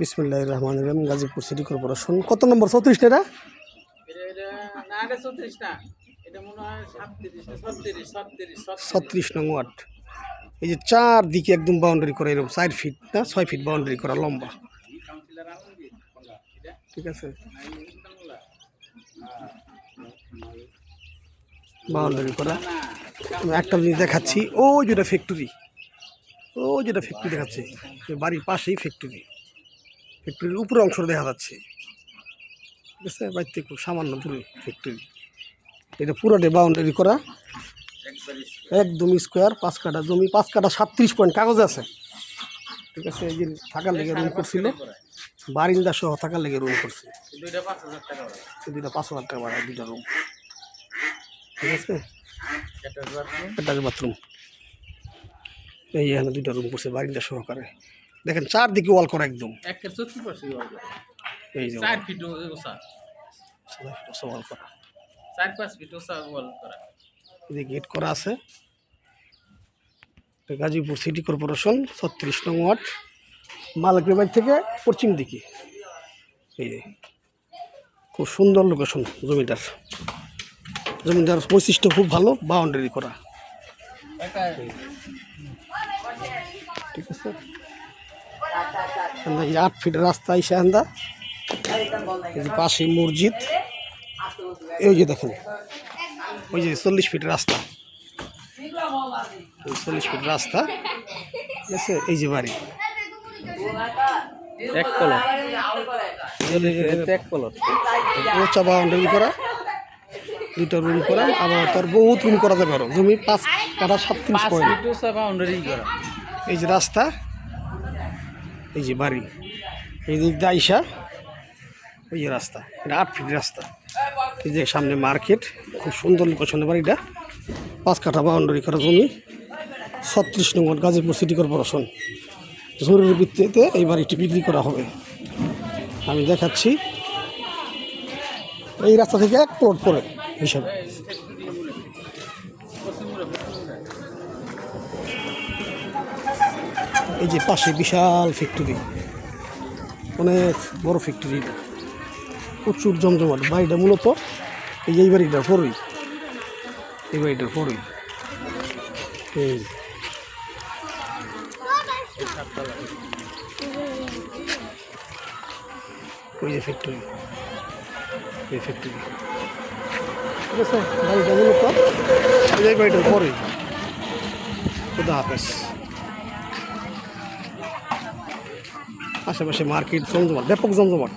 বিসমিল্লাহির রহমানির রহিম। Gazipur city corporation. কত নম্বর? 34 না? এটা 36 নং ওয়ার্ড। এই যে চারদিকে একদম বাউন্ডারি করা, এরকম 4 ফিট না 6 ফিট বাউন্ডারি করা লম্বা, ঠিক আছে? বাউন্ডারি করা। আমি একটা জিনিস দেখাচ্ছি, ওই যেটা ফ্যাক্টরি, ওই যেটা ফ্যাক্টরি দেখাচ্ছে, বাড়ির পাশেই ফ্যাক্টরি। ফ্যাক্টরির উপরে অংশ দেখা যাচ্ছে, ঠিক আছে? বাড়িতে খুব সামান্য দূরে ফ্যাক্টরি। এটা পুরোটাই বাউন্ডারি করা, একদম স্কোয়ার। 5 কাঠা জমি, 5 কাঠা 37 পয়েন্ট কাগজে আছে, ঠিক আছে? এই যে থাকার লেগে রুম করছিল, বারিন্দা সহ থাকার লেগে রুম করছে। দুইটা 5,000 টাকা ভাড়া, দুইটা রুম, ঠিক আছে? Attach bathroom. এই এখানে দুইটা রুম করছে বারিন্দা সহকারে। দেখেন চারদিকে ওয়াল করা একদম, এই যে 4 ফিট ওয়াল করা, 4-5 ফিট ওয়াল করা। এই গেট করা আছে। গাজীপুর সিটি কর্পোরেশন 36 নং ওয়ার্ড, মালিকের বাড়ি থেকে পশ্চিম দিকে। এই খুব সুন্দর লোকেশন জমিটার। জমিটার বৈশিষ্ট্য খুব ভালো, বাউন্ডারি করা, ঠিক আছে? 8 ফিট রাস্তা এসে আন্দা, পাশে মসজিদ। এই যে দেখেন, ওই যে 40 ফিট রাস্তা, 40 ফিট রাস্তা, ঠিক আছে? এই যে বাড়ি উঁচা বাউন্ডারি করা, দুটো রুম করা, আবার তার বহুত রুম করা যাবে আরো। জমি 5 কাঠা 37 পয়েন্ট। এই যে রাস্তা, এই যে বাড়ি, এই দিক দিয়ে আইসা এই যে রাস্তা, এটা 8 ফিট রাস্তা। এই যে সামনে মার্কেট, খুব সুন্দর লোকেশনের বাড়িটা। 5 কাঠা বাউন্ডারি করা জমি, 36 নং ওয়ার্ড, গাজীপুর সিটি কর্পোরেশন। জরুরি ভিত্তিতে এই বাড়িটি বিক্রি করা হবে। আমি দেখাচ্ছি, এই রাস্তা থেকে 1 প্লট পরে হিসাবে। এই যে পাশে বিশাল ফ্যাক্টরি, অনেক বড় ফ্যাক্টরি, প্রচুর জমজমাট। বাড়িটা মূলত এই বাড়িটার পরেই, এই বাড়িটার পরেই এই ওই যে ফ্যাক্টরি, এই ফ্যাক্টরি, ঠিক আছে? বাড়িটা মূলত এই বাড়িটার পরেই। খুদা হাফেজ। আশেপাশে মার্কেট জমজমাট, ব্যাপক জমজমাট।